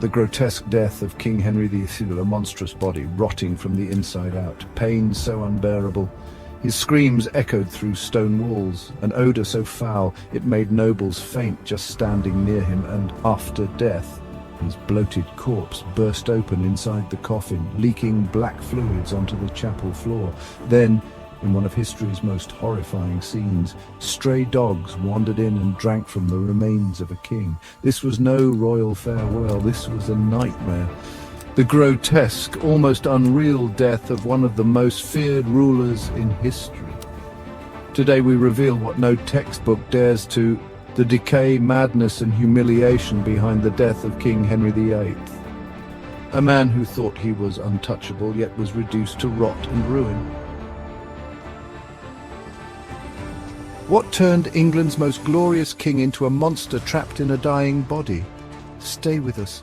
The grotesque death of King Henry VIII, a monstrous body rotting from the inside out, pain so unbearable. His screams echoed through stone walls, an odour so foul it made nobles faint just standing near him, and after death, his bloated corpse burst open inside the coffin, leaking black fluids onto the chapel floor. Then, in one of history's most horrifying scenes, stray dogs wandered in and drank from the remains of a king. This was no royal farewell, this was a nightmare. The grotesque, almost unreal death of one of the most feared rulers in history. Today we reveal what no textbook dares to: the decay, madness and humiliation behind the death of King Henry VIII. A man who thought he was untouchable, yet was reduced to rot and ruin. What turned England's most glorious king into a monster trapped in a dying body? Stay with us.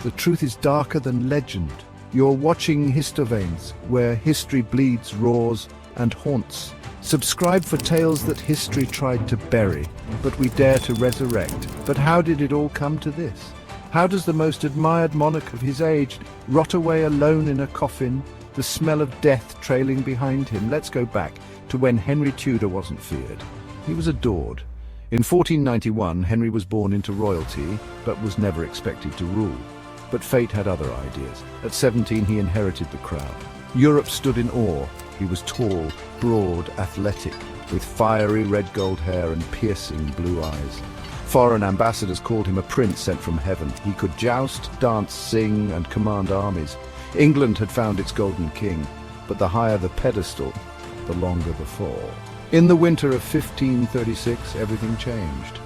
The truth is darker than legend. You're watching Histoveins, where history bleeds, roars, and haunts. Subscribe for tales that history tried to bury, but we dare to resurrect. But how did it all come to this? How does the most admired monarch of his age rot away alone in a coffin, the smell of death trailing behind him? Let's go back to when Henry Tudor wasn't feared. He was adored. In 1491, Henry was born into royalty, but was never expected to rule. But fate had other ideas. At 17, he inherited the crown. Europe stood in awe. He was tall, broad, athletic, with fiery red gold hair and piercing blue eyes. Foreign ambassadors called him a prince sent from heaven. He could joust, dance, sing, and command armies. England had found its golden king, but the higher the pedestal, the longer the fall. In the winter of 1536, everything changed.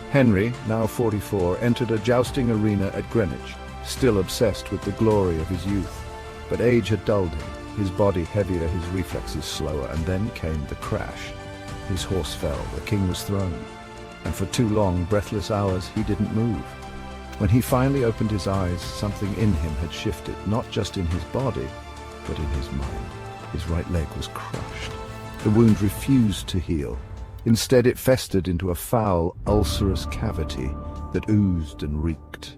Henry, now 44, entered a jousting arena at Greenwich, still obsessed with the glory of his youth. But age had dulled him, his body heavier, his reflexes slower, and then came the crash. His horse fell, the king was thrown, and for 2 long, breathless hours he didn't move. When he finally opened his eyes, something in him had shifted, not just in his body, but in his mind. His right leg was crushed. The wound refused to heal. Instead, it festered into a foul, ulcerous cavity that oozed and reeked.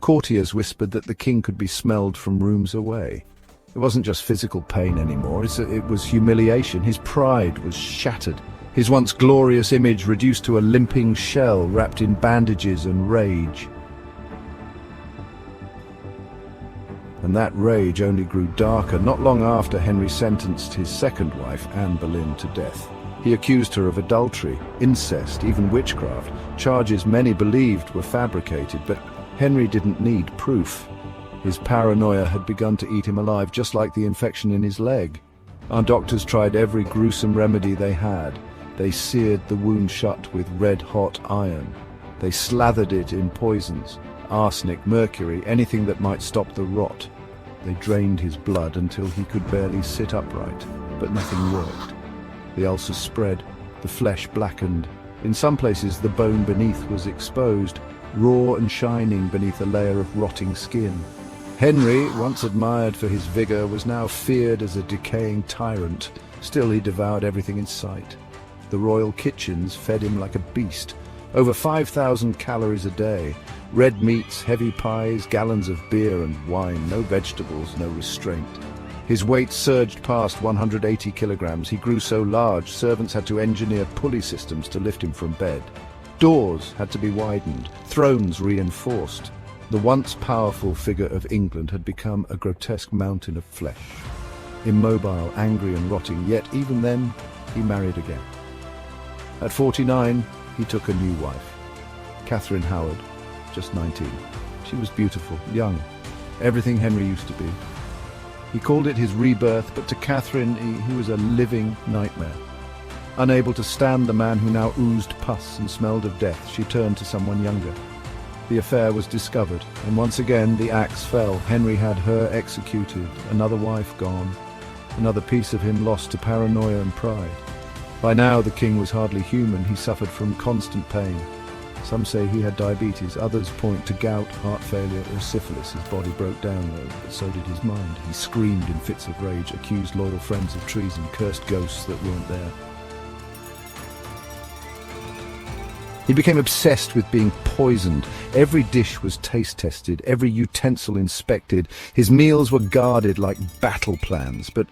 Courtiers whispered that the king could be smelled from rooms away. It wasn't just physical pain anymore, it was humiliation. His pride was shattered. His once glorious image reduced to a limping shell wrapped in bandages and rage. And that rage only grew darker not long after Henry sentenced his second wife, Anne Boleyn, to death. He accused her of adultery, incest, even witchcraft, charges many believed were fabricated, but Henry didn't need proof. His paranoia had begun to eat him alive, just like the infection in his leg. Our doctors tried every gruesome remedy they had. They seared the wound shut with red-hot iron. They slathered it in poisons, arsenic, mercury, anything that might stop the rot. They drained his blood until he could barely sit upright, but nothing worked. The ulcers spread, the flesh blackened. In some places the bone beneath was exposed, raw and shining beneath a layer of rotting skin. Henry, once admired for his vigor, was now feared as a decaying tyrant. Still, he devoured everything in sight. The royal kitchens fed him like a beast. Over 5,000 calories a day. Red meats, heavy pies, gallons of beer and wine, no vegetables, no restraint. His weight surged past 180 kilograms. He grew so large, servants had to engineer pulley systems to lift him from bed. Doors had to be widened, thrones reinforced. The once powerful figure of England had become a grotesque mountain of flesh. Immobile, angry and rotting, yet even then, he married again. At 49, he took a new wife, Catherine Howard, just 19. She was beautiful, young, everything Henry used to be. He called it his rebirth, but to Catherine, he was a living nightmare. Unable to stand the man who now oozed pus and smelled of death, she turned to someone younger. The affair was discovered, and once again the axe fell. Henry had her executed, another wife gone, another piece of him lost to paranoia and pride. By now the king was hardly human. He suffered from constant pain. Some say he had diabetes, others point to gout, heart failure or syphilis. His body broke down though, but so did his mind. He screamed in fits of rage, accused loyal friends of treason, cursed ghosts that weren't there. He became obsessed with being poisoned. Every dish was taste-tested, every utensil inspected. His meals were guarded like battle plans, but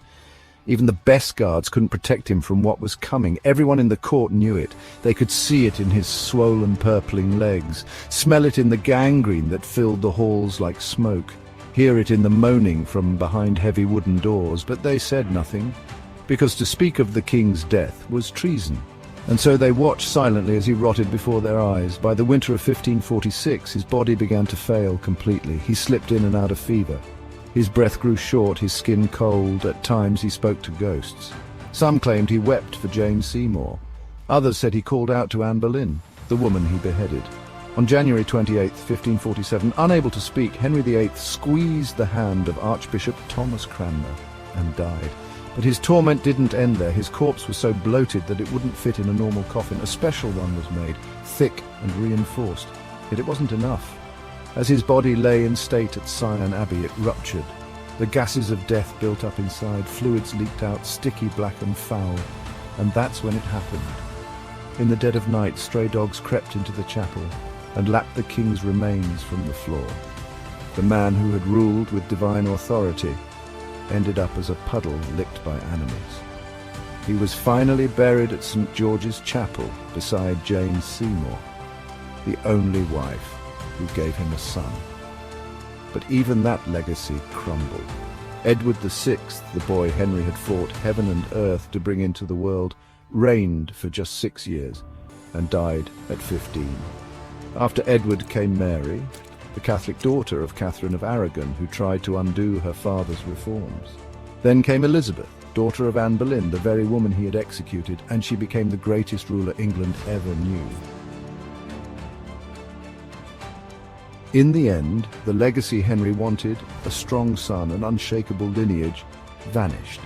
even the best guards couldn't protect him from what was coming. Everyone in the court knew it. They could see it in his swollen, purpling legs, smell it in the gangrene that filled the halls like smoke, hear it in the moaning from behind heavy wooden doors, but they said nothing, because to speak of the king's death was treason. And so they watched silently as he rotted before their eyes. By the winter of 1546, his body began to fail completely. He slipped in and out of fever. His breath grew short, his skin cold. At times he spoke to ghosts. Some claimed he wept for Jane Seymour. Others said he called out to Anne Boleyn, the woman he beheaded. On January 28, 1547, unable to speak, Henry VIII squeezed the hand of Archbishop Thomas Cranmer and died. But his torment didn't end there. His corpse was so bloated that it wouldn't fit in a normal coffin. A special one was made, thick and reinforced. Yet it wasn't enough. As his body lay in state at Sion Abbey, it ruptured. The gases of death built up inside, fluids leaked out, sticky, black and foul. And that's when it happened. In the dead of night, stray dogs crept into the chapel and lapped the king's remains from the floor. The man who had ruled with divine authority ended up as a puddle licked by animals. He was finally buried at St. George's Chapel beside Jane Seymour, the only wife who gave him a son. But even that legacy crumbled. Edward VI, the boy Henry had fought heaven and earth to bring into the world, reigned for just 6 years and died at 15. After Edward came Mary, the Catholic daughter of Catherine of Aragon, who tried to undo her father's reforms. Then came Elizabeth, daughter of Anne Boleyn, the very woman he had executed, and she became the greatest ruler England ever knew. In the end, the legacy Henry wanted, a strong son, an unshakable lineage, vanished,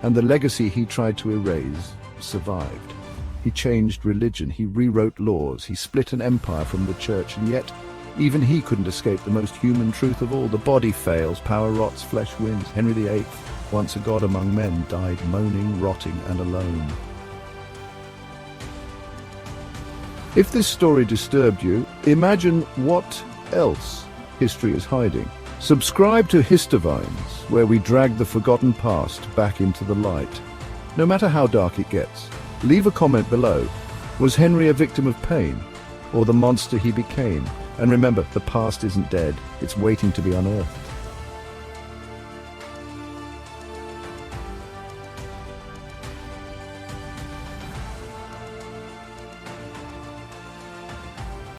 and the legacy he tried to erase survived. He changed religion, he rewrote laws, he split an empire from the church, and yet even he couldn't escape the most human truth of all. The body fails, power rots, flesh wins. Henry VIII, once a god among men, died moaning, rotting, and alone. If this story disturbed you, imagine what else history is hiding. Subscribe to Histoveins, where we drag the forgotten past back into the light. No matter how dark it gets, leave a comment below. Was Henry a victim of pain, or the monster he became? And remember, the past isn't dead, it's waiting to be unearthed.